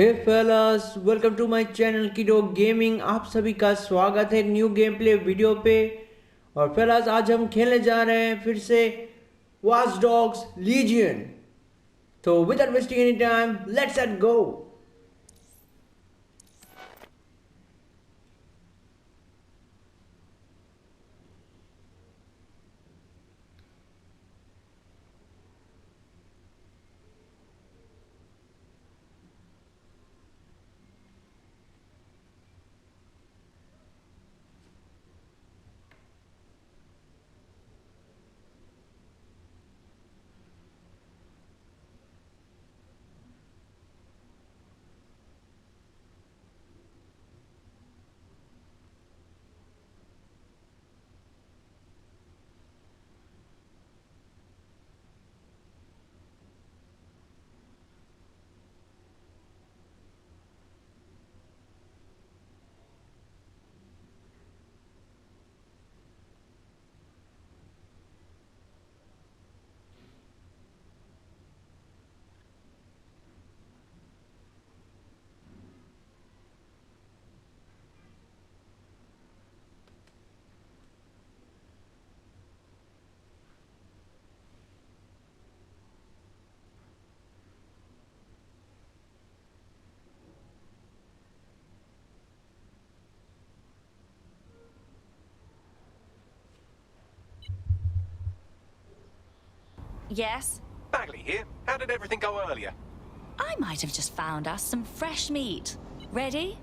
Hey fellas, welcome to my channel kiddo gaming. आप सभी का स्वागत है न्यू गेम प्ले वीडियो पे। और fellas, आज हम खेलने जा रहे हैं फिर से वॉच डॉग्स लीजियन। तो without wasting any time, let's get go. Yes? Bagley here. How did everything go earlier? I might have just found us some fresh meat. Ready?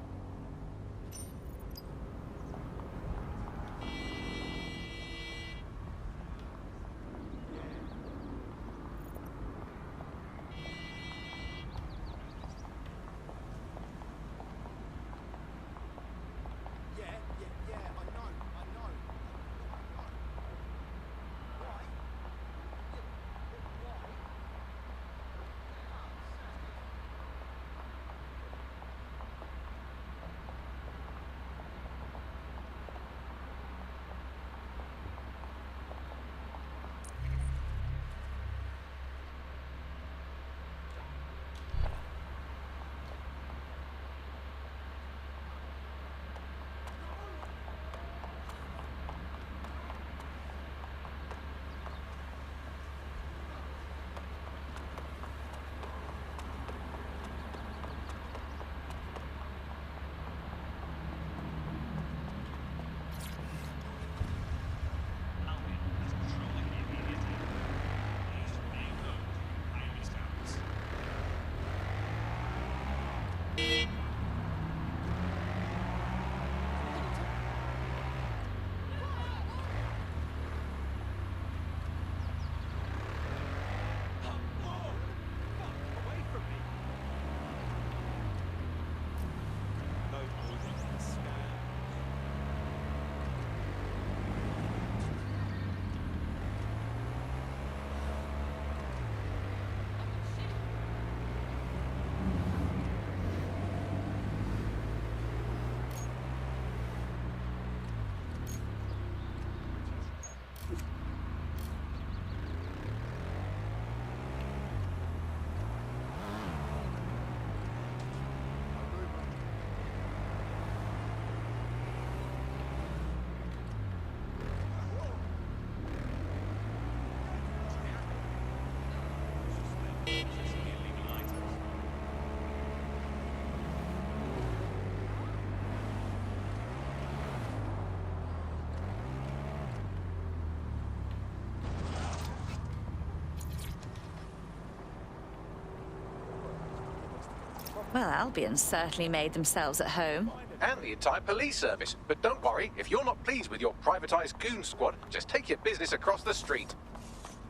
Well, Albion certainly made themselves at home. And the entire police service. But don't worry, if you're not pleased with your privatised goon squad, just take your business across the street.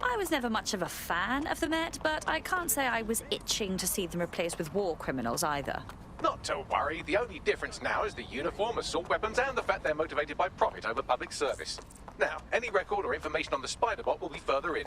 I was never much of a fan of the Met, but I can't say I was itching to see them replaced with war criminals either. Not to worry, the only difference now is the uniform, assault weapons, and the fact they're motivated by profit over public service. Now, any record or information on the Spider-Bot will be further in.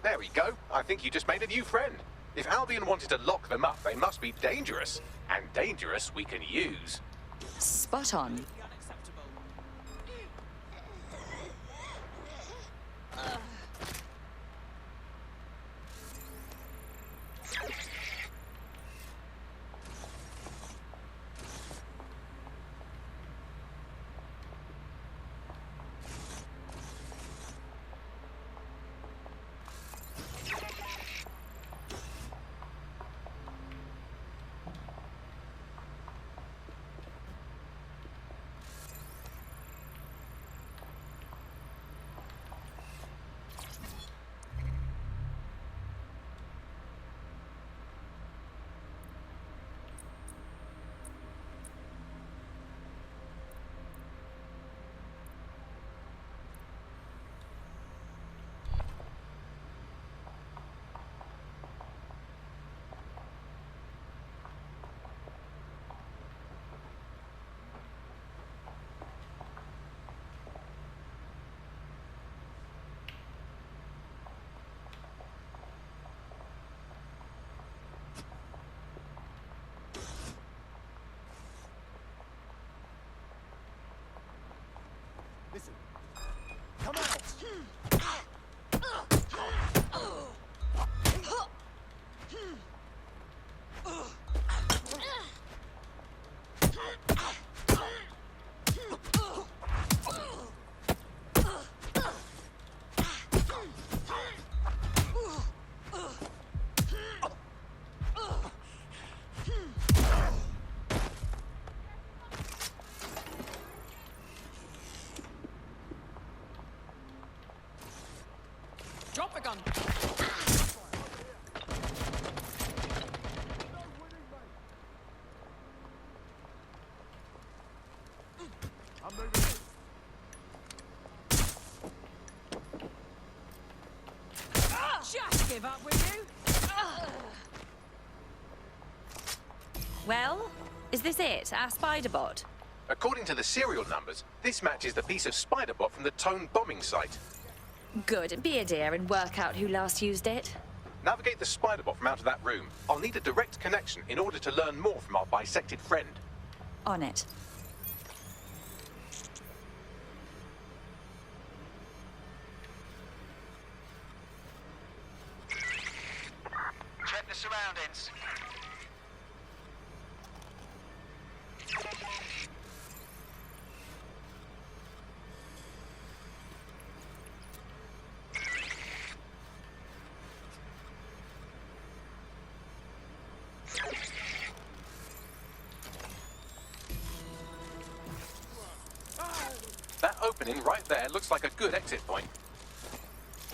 There we go. I think you just made a new friend. If Albion wanted to lock them up, they must be dangerous. And dangerous we can use. Spot on. Listen. Come out! Drop the gun. I'm moving in. Just give up, will you? Well, is this it? Our spider bot? According to the serial numbers, this matches the piece of spider bot from the Tone bombing site. Good. Be a dear and work out who last used it. Navigate the spider bot from out of that room. I'll need a direct connection in order to learn more from our bisected friend. On it. Check the surroundings. That opening right there looks like a good exit point.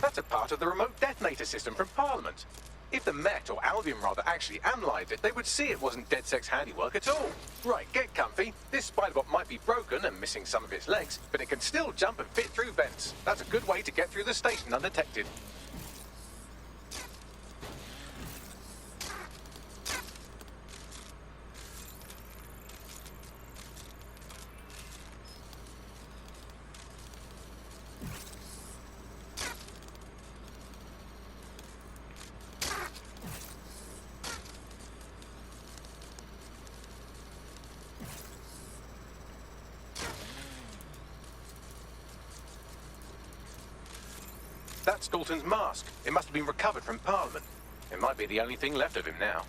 That's a part of the remote detonator system from Parliament. If the Met, or Albion rather, actually analysed it, they would see it wasn't DedSec's handiwork at all. Right, get comfy. This spider-bot might be broken and missing some of its legs, but it can still jump and fit through vents. That's a good way to get through the station undetected. That's Dalton's mask. It must have been recovered from Parliament. It might be the only thing left of him now.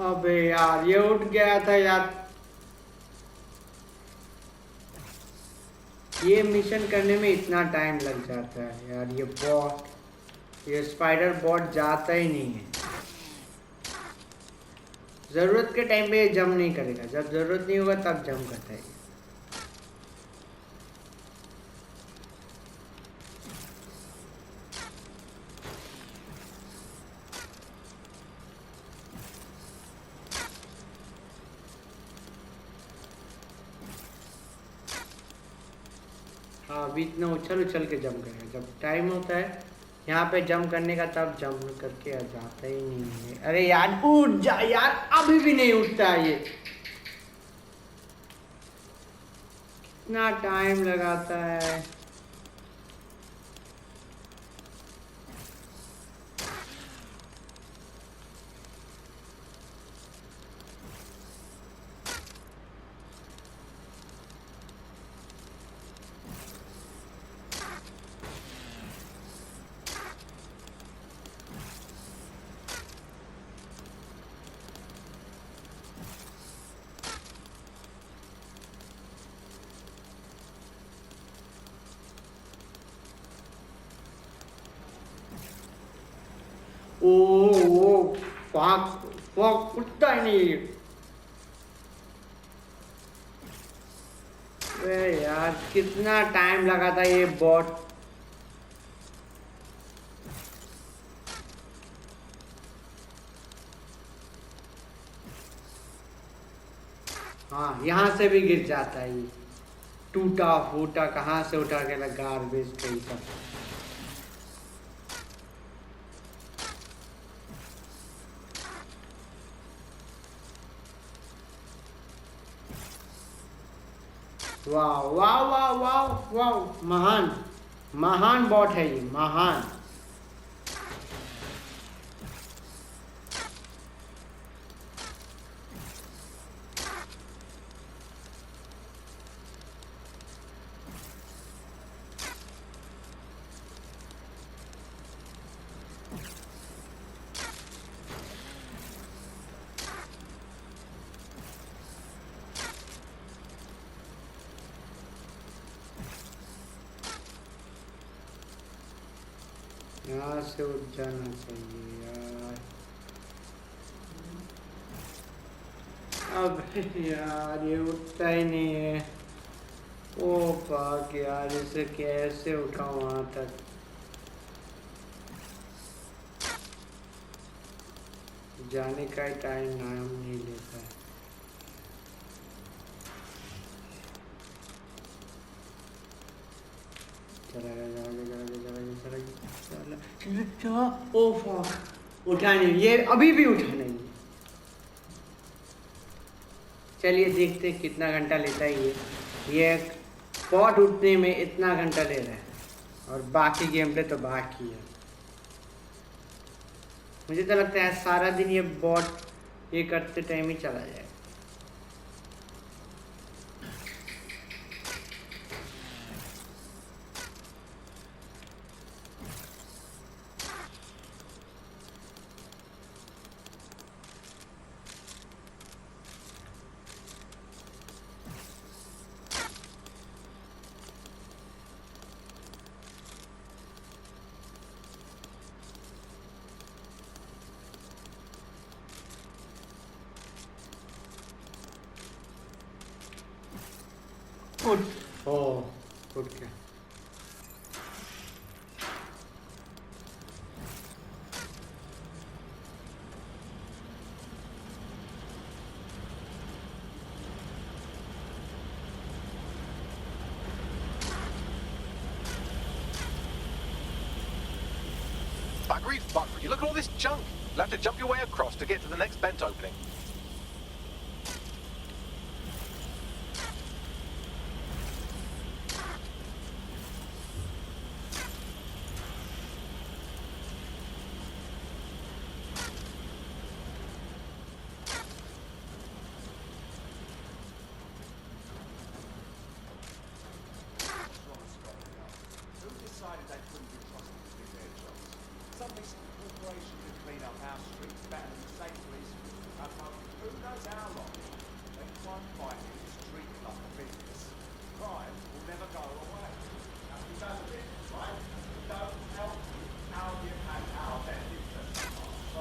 अबे यार ये उठ गया था यार। ये mission करने में इतना टाइम लग जाता है यार। ये स्पाइडर बॉट जाता ही नहीं है। जरूरत के टाइम पे ये जंप नहीं करेगा, जब जरूरत नहीं होगा तब जंप करता है। हाँ अभी इतना उछल उछल के जंप करेगा, जब टाइम होता है यहाँ पे जंप करने का तब जंप करके आ जाता ही नहीं है। अरे यार उठ जा यार, अभी भी नहीं उठता है ये। कितना टाइम लगाता है। ओ फक उठता ही नहीं। अरे यार कितना टाइम लगा था ये बॉट। हाँ यहाँ से भी गिर जाता है ये, टूटा फूटा कहाँ से उठा के लगा गार्बेज कहीं का। वाह वाह वाह वाह वाह, महान महान बॉट है ये, महान। यहाँ से उठ जाना चाहिए यार। अब यार ये उठता ही नहीं है। ओ पाक यार, इसे कैसे उठाऊं वहां तक। जाने का ही टाइम नाम नहीं लेता है। चला गया चला गया चला गया चला गया चला गया चला चला। ओ फक, उठा नहीं, ये अभी भी उठा नहीं। चलिए देखते हैं कितना घंटा लेता है ये। ये पॉट उठने में इतना घंटा ले रहा है और बाकी गेम प्ले तो बाकी है। मुझे तो लगता है सारा दिन ये बॉट ये करते टाइम ही चला जाएगा। उठ ओ उठ के Buggery fuck, you look at all this junk. You'll have to jump your way across to get to the next vent opening. Who decided they couldn't be trusted to do their jobs? Some decent corporation could clean up our streets better than the state police. Who knows how long? They try and fight it to treat it like a business. Crime will never go away. Now, who does a business, right? Who don't help you, Albion and our best interests. So,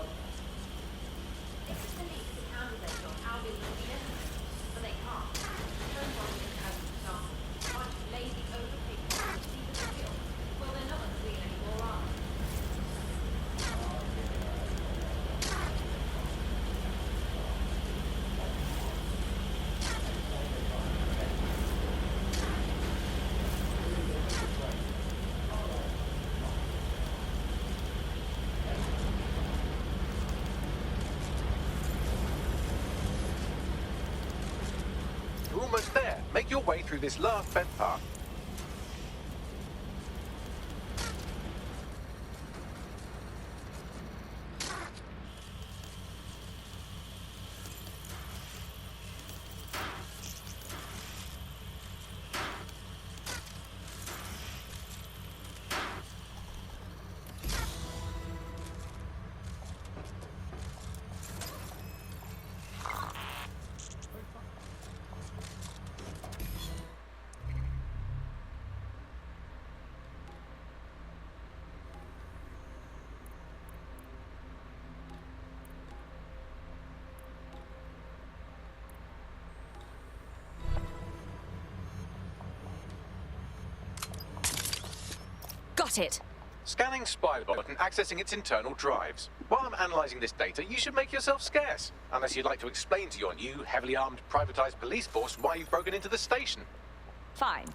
If the police could handle their job, Albion would be innocent. But they can't. Don't worry, as an example. A bunch of lazy, overpaid people who see the skill. Well, they're not as real anymore, are they? You're almost there. Make your way through this last vent path. Got it! Scanning Spybot and accessing its internal drives. While I'm analysing this data, you should make yourself scarce. Unless you'd like to explain to your new, heavily armed, privatised police force why you've broken into the station. Fine.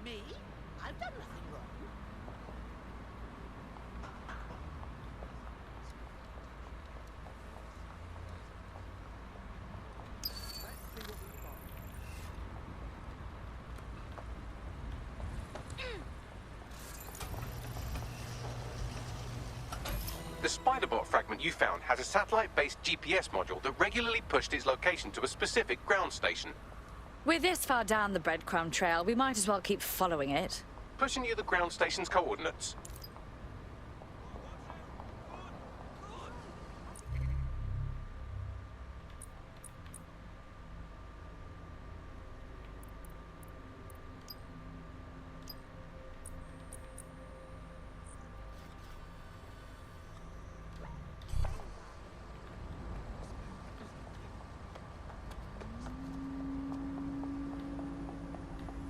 Me? I've done nothing wrong. The Spiderbot fragment you found has a satellite-based GPS module that regularly pushed its location to a specific ground station. We're this far down the breadcrumb trail, we might as well keep following it. Pushing you the ground station's coordinates.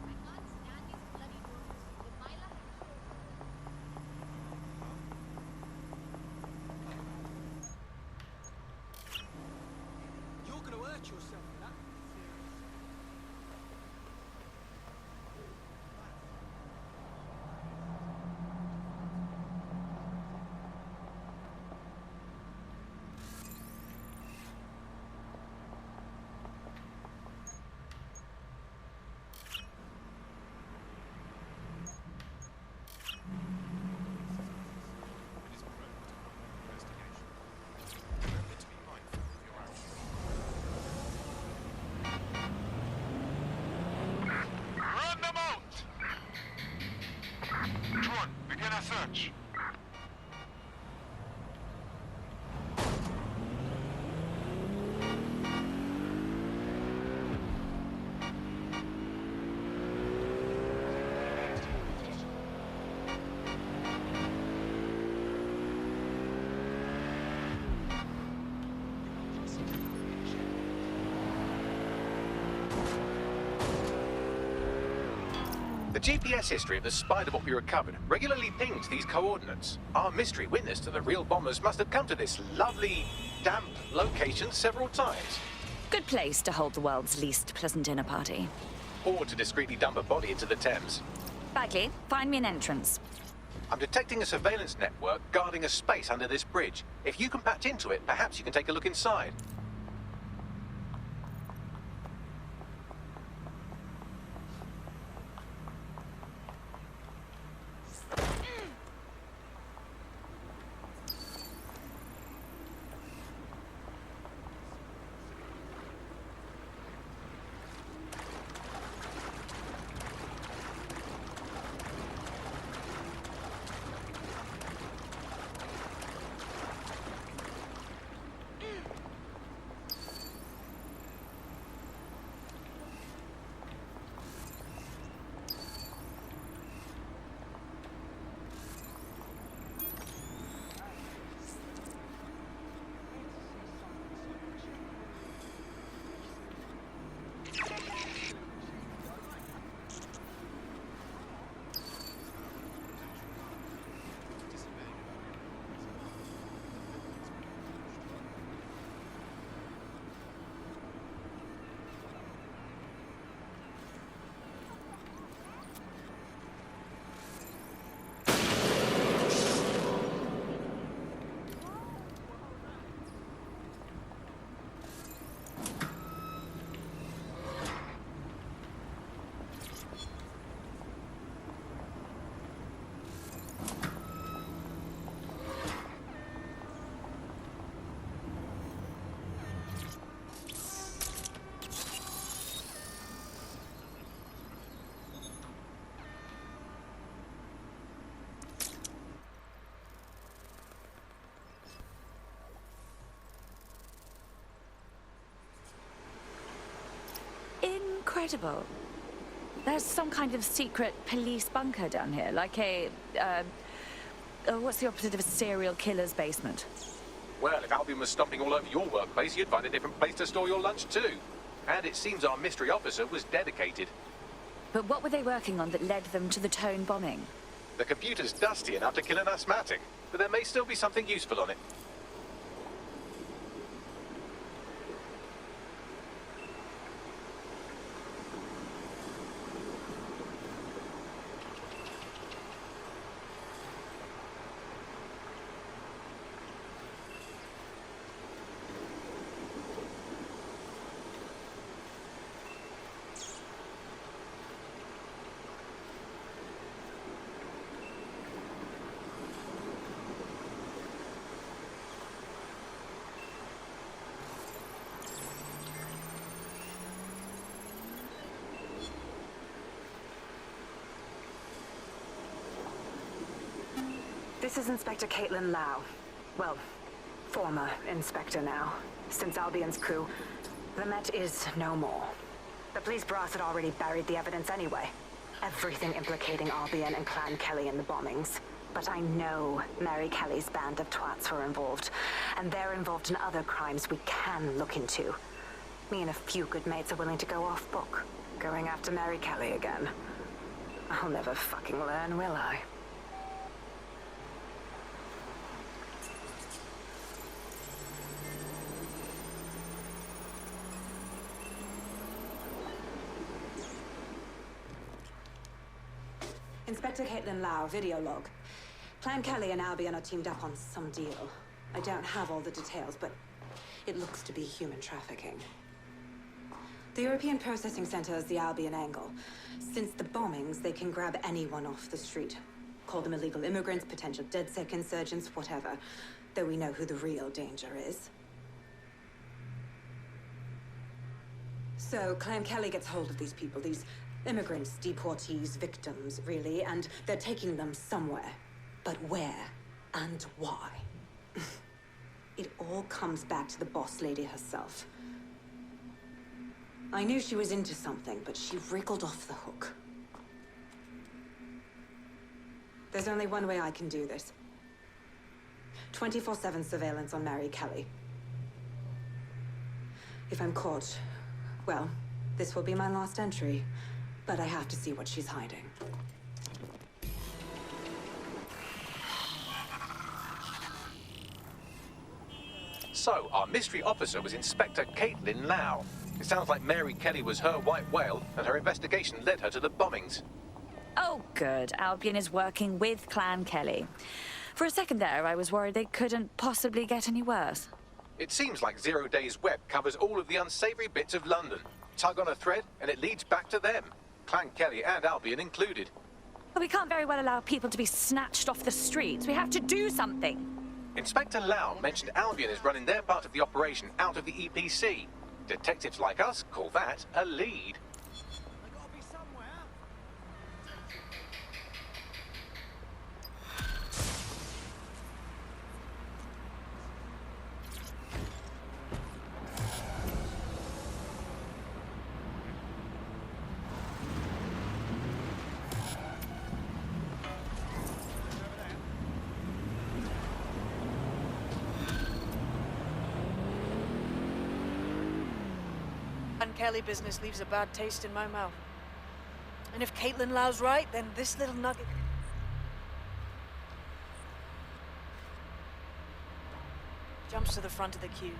I can't stand these bloody doors. If my luck is short. search. The GPS history of the Spider-Bot we recovered regularly pings these coordinates. Our mystery witness to the real bombers must have come to this lovely, damp location several times. Good place to hold the world's least pleasant dinner party. Or to discreetly dump a body into the Thames. Bagley, find me an entrance. I'm detecting a surveillance network guarding a space under this bridge. If you can patch into it, perhaps you can take a look inside. Incredible. There's some kind of secret police bunker down here, like a, what's the opposite of a serial killer's basement? Well, if Albion was stomping all over your workplace, you'd find a different place to store your lunch too. And it seems our mystery officer was dedicated. But what were they working on that led them to the Tone bombing? The computer's dusty enough to kill an asthmatic, but there may still be something useful on it. This is Inspector Caitlin Lau. Well, former inspector now. Since Albion's coup, the Met is no more. The police brass had already buried the evidence anyway. Everything implicating Albion and Clan Kelly in the bombings. But I know Mary Kelly's band of twats were involved, and they're involved in other crimes we can look into. Me and a few good mates are willing to go off book, going after Mary Kelly again. I'll never fucking learn, will I? Inspector Caitlin Lau, video log. Clan Kelly and Albion are teamed up on some deal. I don't have all the details, but it looks to be human trafficking. The European Processing Center is the Albion angle. Since the bombings, they can grab anyone off the street. Call them illegal immigrants, potential DedSec insurgents, whatever. Though we know who the real danger is. So, Clan Kelly gets hold of these people, these immigrants, deportees, victims, really, and they're taking them somewhere. But where and why? It all comes back to the boss lady herself. I knew she was into something, but she wriggled off the hook. There's only one way I can do this. 24/7 surveillance on Mary Kelly. If I'm caught, well, this will be my last entry. But I have to see what she's hiding. So, our mystery officer was Inspector Caitlin Lau. It sounds like Mary Kelly was her white whale, and her investigation led her to the bombings. Oh, good. Albion is working with Clan Kelly. For a second there, I was worried they couldn't possibly get any worse. It seems like Zero Days Web covers all of the unsavory bits of London. Tug on a thread, and it leads back to them. Clan Kelly and Albion included. But we can't very well allow people to be snatched off the streets. We have to do something. Inspector Lau mentioned Albion is running their part of the operation out of the EPC. Detectives like us call that a lead. They gotta be somewhere. And Kelly business leaves a bad taste in my mouth. And if Caitlin Lau's right, then this little nugget... jumps to the front of the queue.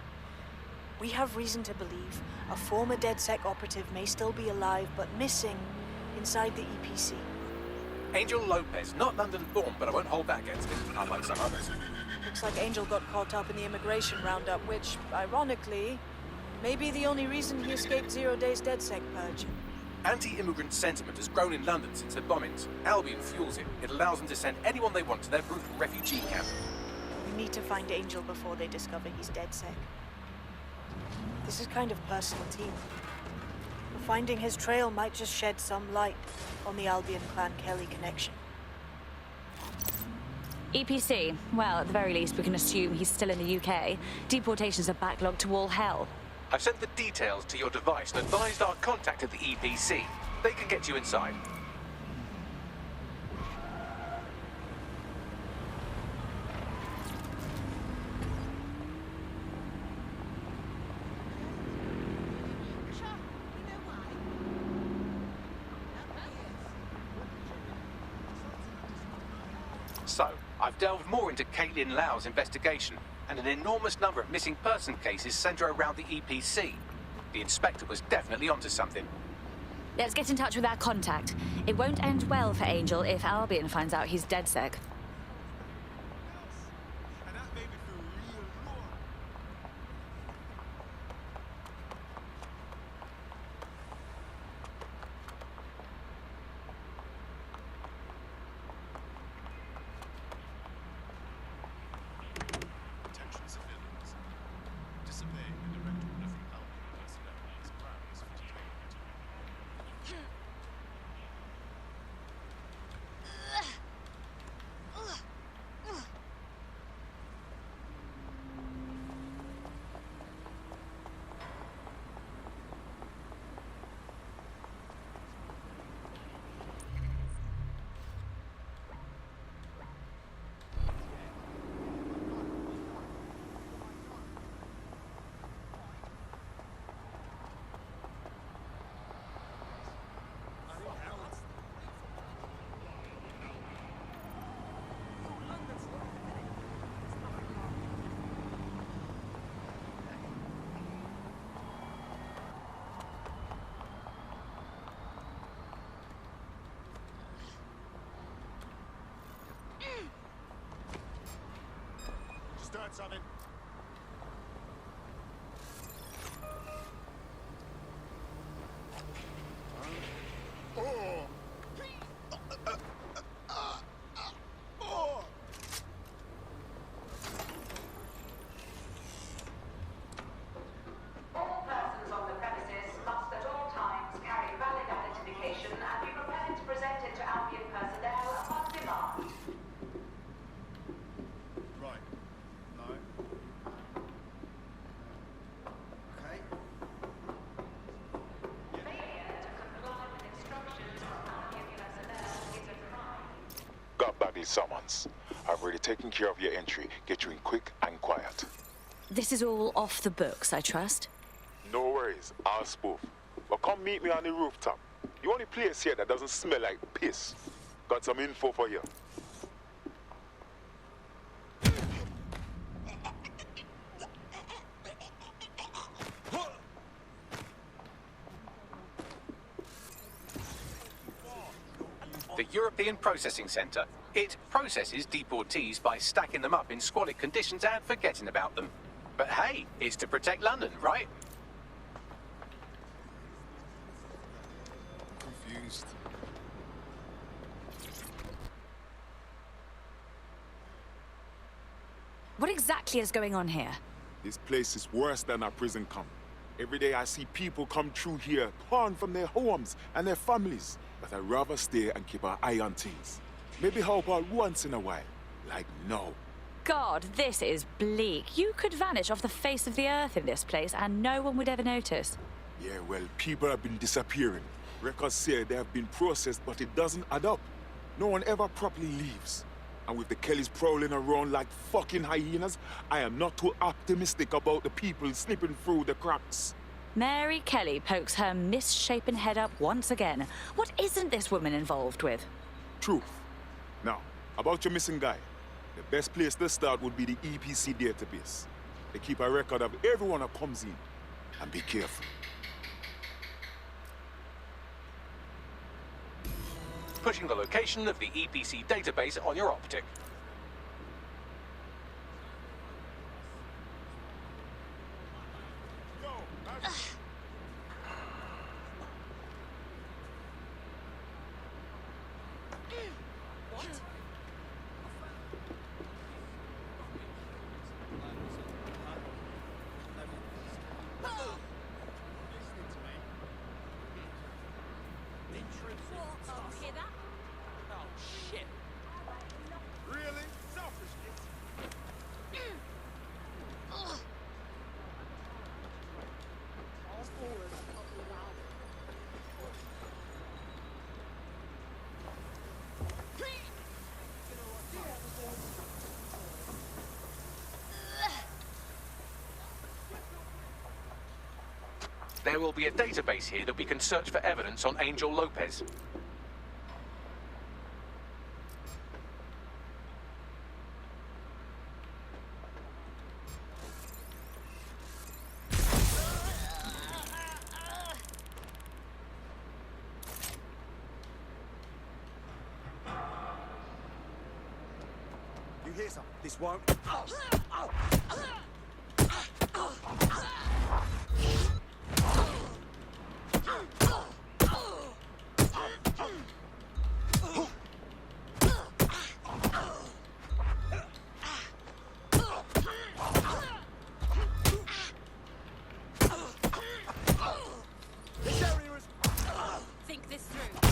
We have reason to believe a former DedSec operative may still be alive, but missing inside the EPC. Angel Lopez, not London-born, but I won't hold that against him, unlike some others. Looks like Angel got caught up in the immigration roundup, which, ironically, may be the only reason he escaped 0 Days DedSec purge. Anti-immigrant sentiment has grown in London since the bombings. Albion fuels it. It allows them to send anyone they want to their brutal refugee camp. We need to find Angel before they discover he's DedSec. This is kind of personal team. Finding his trail might just shed some light on the Albion Clan Kelly connection. EPC. Well, at the very least, we can assume he's still in the UK. Deportations are backlogged to all hell. I've sent the details to your device and advised our contact at the EPC. They can get you inside. Sure, you know why? So, I've delved more into Caitlin Lau's investigation, and an enormous number of missing person cases center around the EPC. The inspector was definitely onto something. Let's get in touch with our contact. It won't end well for Angel if Albion finds out he's DedSec. And that made me feel real raw. Attention civilians. Disobeying the direct order from Albion personnel means grounds for detainment. Start something. Oh! All persons on the premises must at all times carry valid identification and be prepared to present it to Albion personnel upon demand. these summons. I've already taken care of your entry. Get you in quick and quiet. This is all off the books, I trust. No worries, I'll spoof. But come meet me on the rooftop. The only place here that doesn't smell like piss. Got some info for you. The European Processing Centre. It processes deportees by stacking them up in squalid conditions and forgetting about them. But hey, it's to protect London, right? Confused. What exactly is going on here? This place is worse than a prison camp. Every day I see people come through here, torn from their homes and their families. But I'd rather stay and keep an eye on things. Maybe help out once in a while. Like now. God, this is bleak. You could vanish off the face of the earth in this place and no one would ever notice. Yeah, well, people have been disappearing. Records say they have been processed, but it doesn't add up. No one ever properly leaves. And with the Kellys prowling around like fucking hyenas, I am not too optimistic about the people slipping through the cracks. Mary Kelly pokes her misshapen head up once again. What isn't this woman involved with? Truth. Now, about your missing guy. The best place to start would be the EPC database. They keep a record of everyone that comes in. And be careful. Pushing the location of the EPC database on your optic. There will be a database here that we can search for evidence on Angel Lopez. You hear something? This won't. Think this through.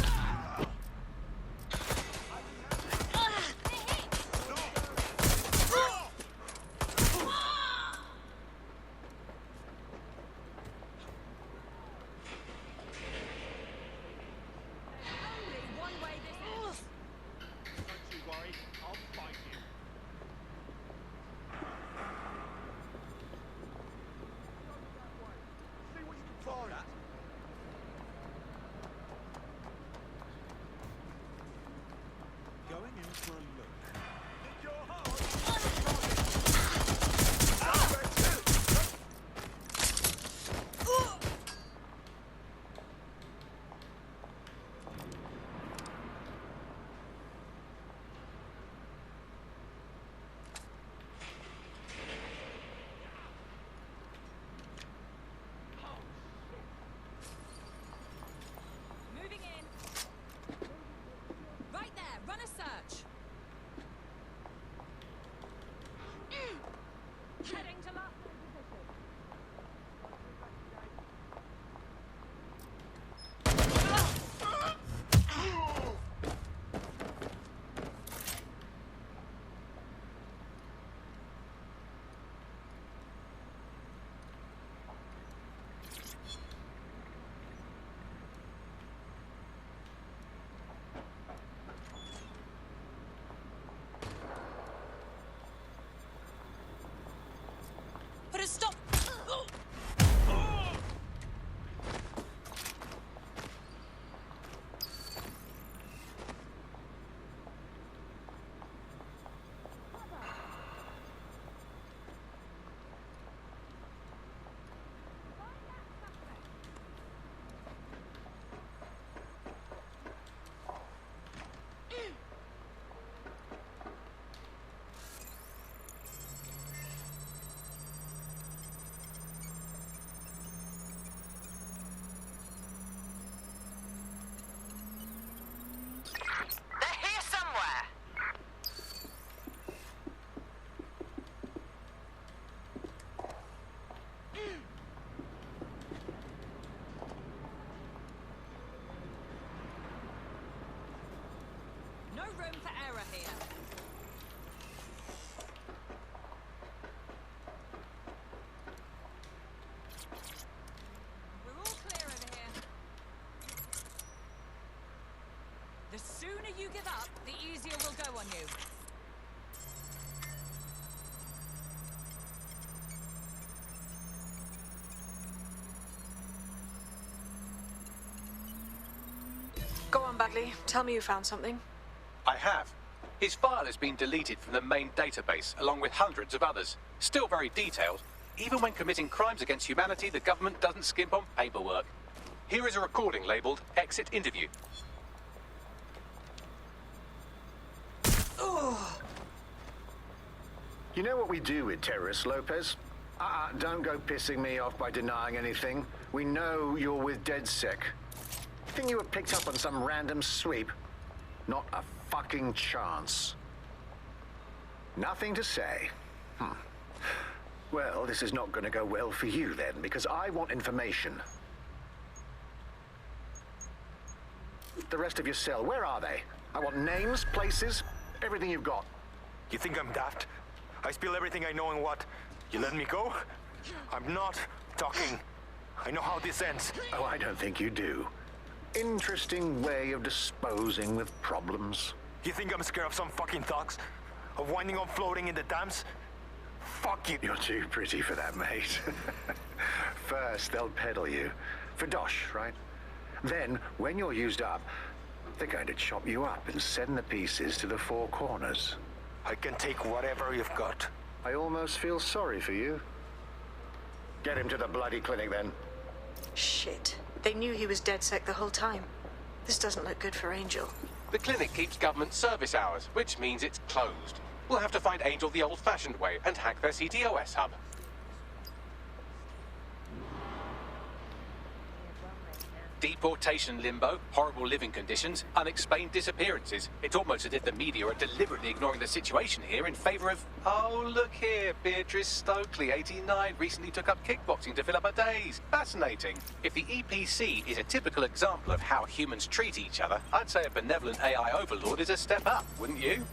Just stop! They're here somewhere! No room for error here. We're all clear over here. The sooner you give up, the easier we'll go on you. Go on, Bagley. Tell me you found something. I have. His file has been deleted from the main database, along with hundreds of others. Still very detailed. Even when committing crimes against humanity, the government doesn't skimp on paperwork. Here is a recording labeled Exit Interview. You know what we do with terrorists, Lopez? Don't go pissing me off by denying anything. We know you're with DedSec. Think you were picked up on some random sweep? Not a fucking chance. Nothing to say. Well, this is not going to go well for you then, because I want information. The rest of your cell, where are they? I want names, places, everything you've got. You think I'm daft? I spill everything I know and what? You let me go? I'm not talking. I know how this ends. Oh, I don't think you do. Interesting way of disposing with problems. You think I'm scared of some fucking thugs? Of winding up floating in the dams? Fuck you. You're too pretty for that, mate. First, they'll peddle you. For dosh, right? Then, when you're used up, they're going to chop you up and send the pieces to the four corners. I can take whatever you've got. I almost feel sorry for you. Get him to the bloody clinic, then. Shit. They knew he was DedSec the whole time. This doesn't look good for Angel. The clinic keeps government service hours, which means it's closed. We'll have to find Angel the old-fashioned way and hack their CTOS hub. Deportation limbo, horrible living conditions, unexplained disappearances. It's almost as if the media are deliberately ignoring the situation here in favor of... Oh, look here, Beatrice Stokely, 89, recently took up kickboxing to fill up her days. Fascinating. If the EPC is a typical example of how humans treat each other, I'd say a benevolent AI overlord is a step up, wouldn't you?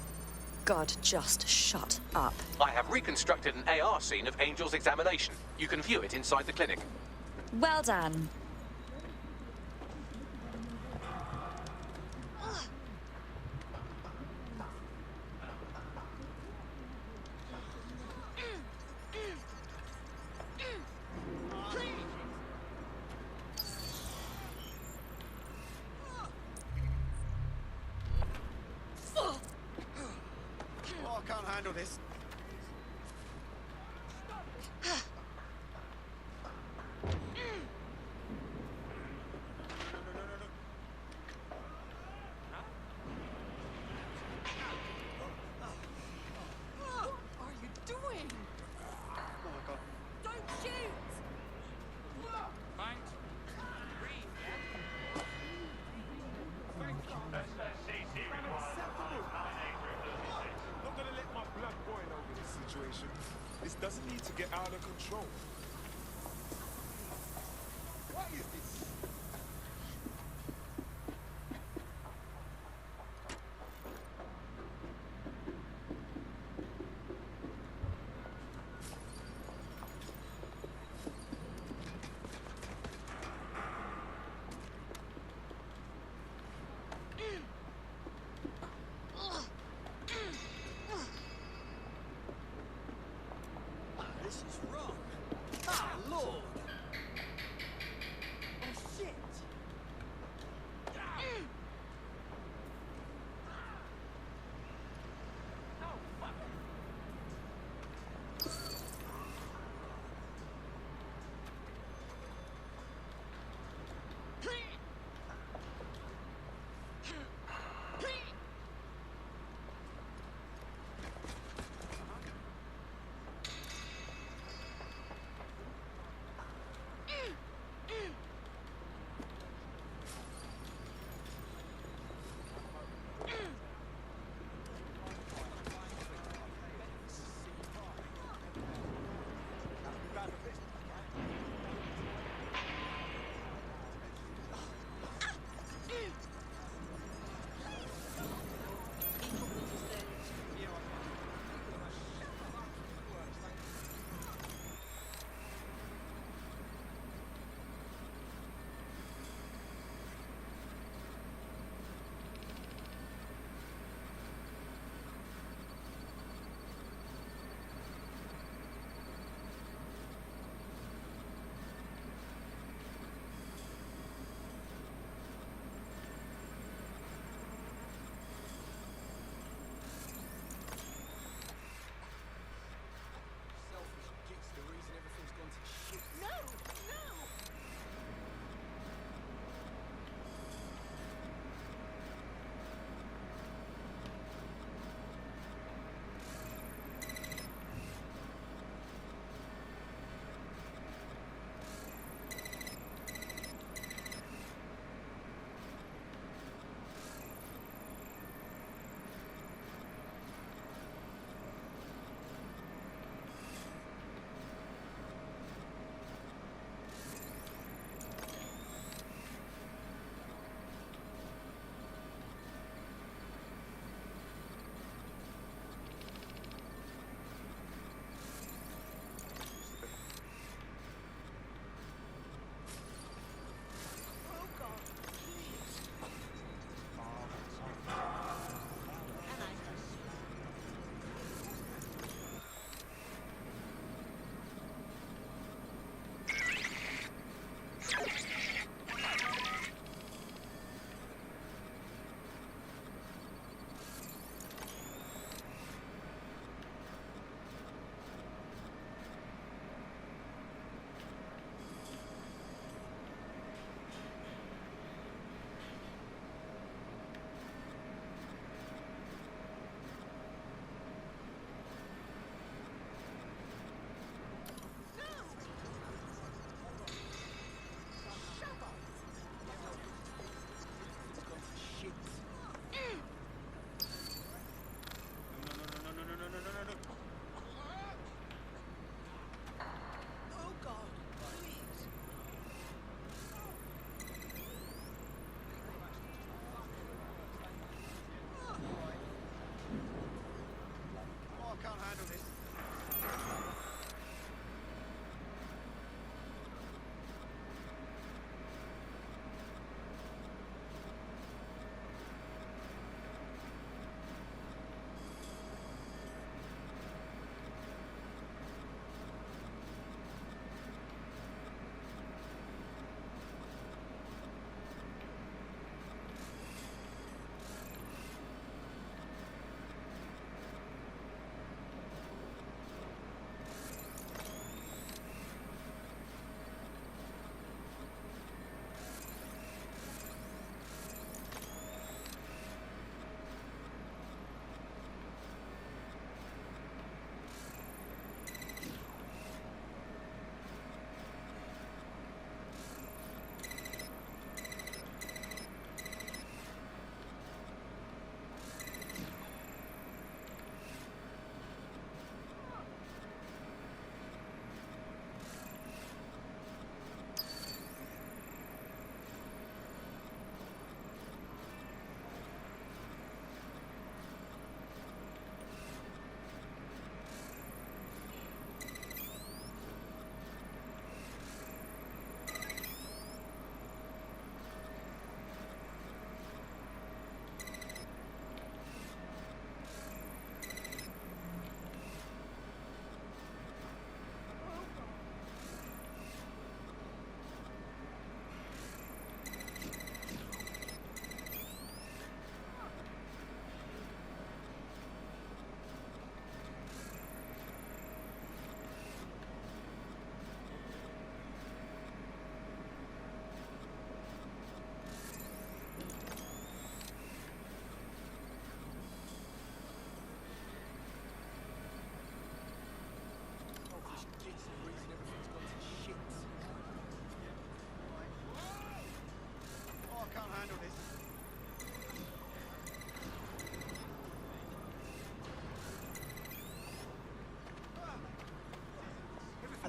God, just shut up. I have reconstructed an AR scene of Angel's examination. You can view it inside the clinic. Well done. Oh, I can't handle this. What are you doing? Oh my God. Don't shoot! Not gonna let my blood boil over this situation. This doesn't need to get out of control. What is this? This is wrong.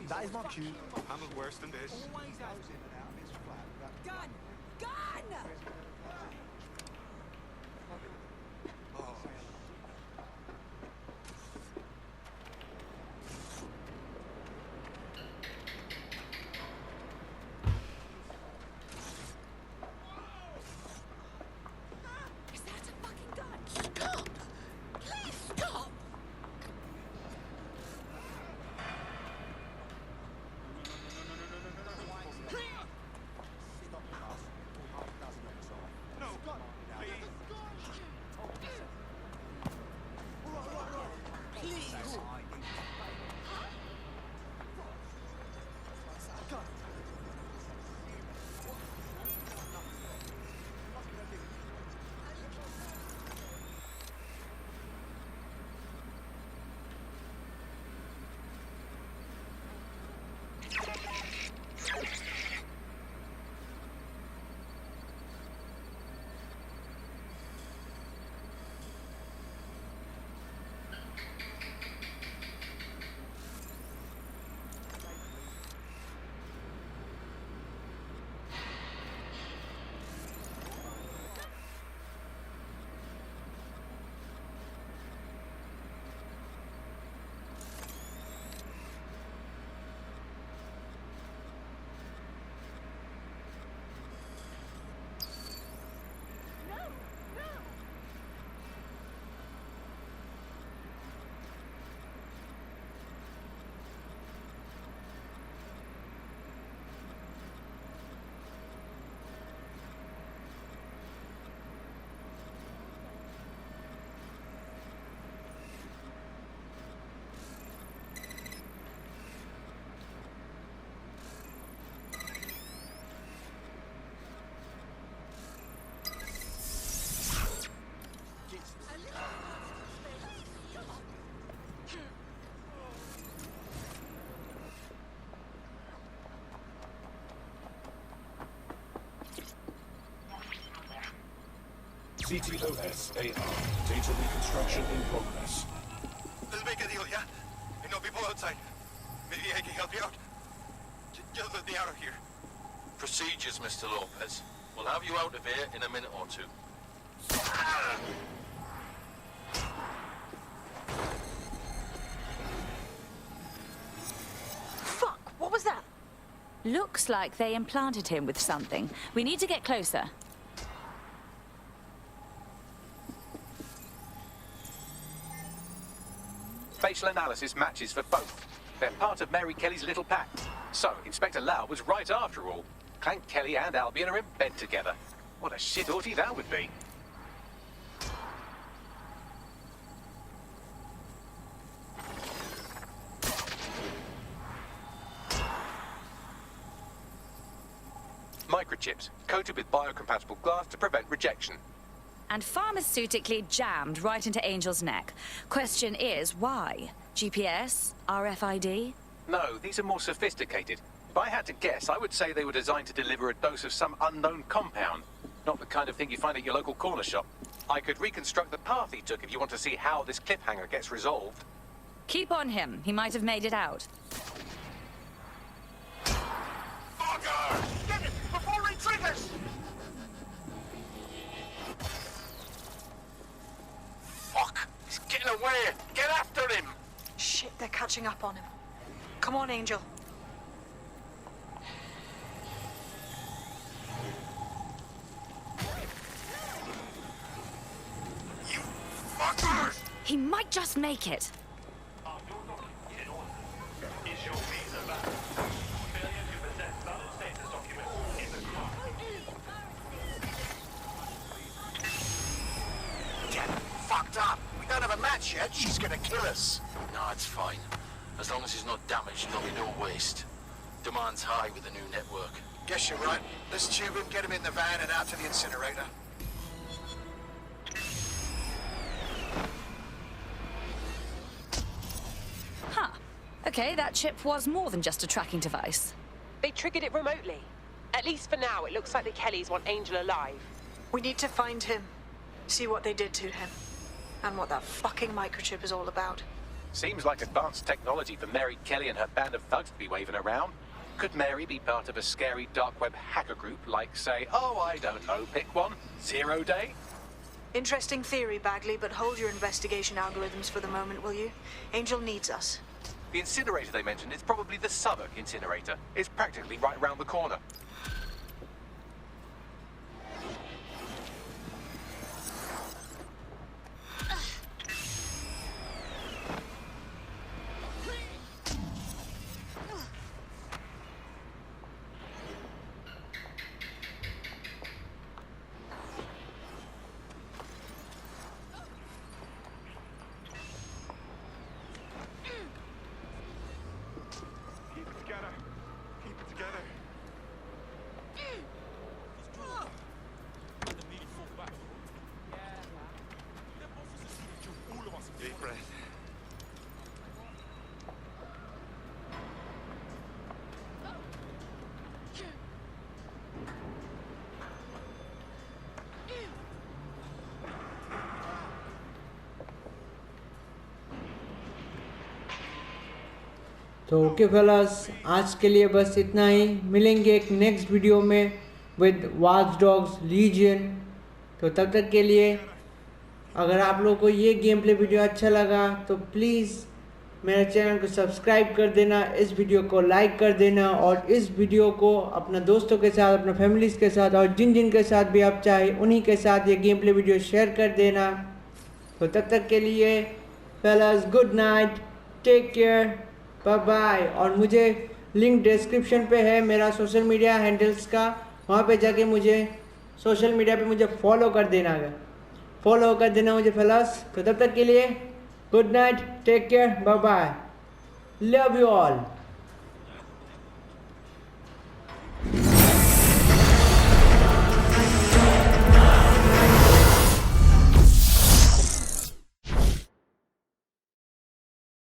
That is not cute. Handled worse than this. Always goes in and out of his flat without... Gun! Gun! Is that a fucking gun? Stop! Please stop! No, please. CTOS-AR. Data reconstruction in progress. Let's make a deal, yeah? I know people outside. Maybe I can help you out. Just let me out of here. Procedures, Mr. Lopez. We'll have you out of here in a minute or two. Fuck! What was that? Looks like they implanted him with something. We need to get closer. Facial analysis matches for both. They're part of Mary Kelly's little pack. So, Inspector Lau was right after all. Clank Kelly and Albion are in bed together. What a shit orgy that would be. Microchips, coated with biocompatible glass to prevent rejection. And pharmaceutically jammed right into Angel's neck. Question is, why? GPS? RFID? No, these are more sophisticated. If I had to guess, I would say they were designed to deliver a dose of some unknown compound. Not the kind of thing you find at your local corner shop. I could reconstruct the path he took if you want to see how this cliffhanger gets resolved. Keep on him. He might have made it out. Fucker! Get it before he triggers! Fuck! He's getting away! Get after him! Shit, they're catching up on him. Come on, Angel. You fuckers! He might just make it. Is your visa valid? Failure to possess valid status document is a crime. Get fucked up. We don't have a match yet. She's gonna kill us. No, it's fine. As long as he's not damaged, there'll be no waste. Demand's high with the new network. Guess you're right. Let's tube him, get him in the van and out to the incinerator. Huh. Okay, that chip was more than just a tracking device. They triggered it remotely. At least for now, it looks like the Kellys want Angel alive. We need to find him. See what they did to him. And what that fucking microchip is all about. Seems like advanced technology for Mary Kelly and her band of thugs to be waving around. Could Mary be part of a scary dark web hacker group like, say, oh, I don't know, pick one, 0 Day? Interesting theory, Bagley, but hold your investigation algorithms for the moment, will you? Angel needs us. The incinerator they mentioned is probably the Southwark incinerator. It's practically right around the corner. Keep it together. Keep it together. Deep breath. तो okay फेलस, आज के लिए बस इतना ही। मिलेंगे एक next video में with watch dogs lesion. तो तब तक के लिए अगर आप लोगों को ये गेम प्ले वीडियो अच्छा लगा तो प्लीज़ मेरे चैनल को सब्सक्राइब कर देना, इस वीडियो को लाइक कर देना और इस वीडियो को अपने दोस्तों के साथ, अपने फैमिलीज़ के साथ और जिन जिन के साथ भी आप चाहे उन्हीं के साथ ये गेम प्ले वीडियो शेयर कर देना। तो तब तक के लिए fellas, good night, take care, bye bye. और मुझे लिंक डिस्क्रिप्शन पे है मेरा सोशल मीडिया हैंडल्स का, वहाँ पे जाके मुझे सोशल मीडिया पे मुझे फॉलो कर देना मुझे फेलस। तो तब तक के लिए good night, take care, bye bye, love you all.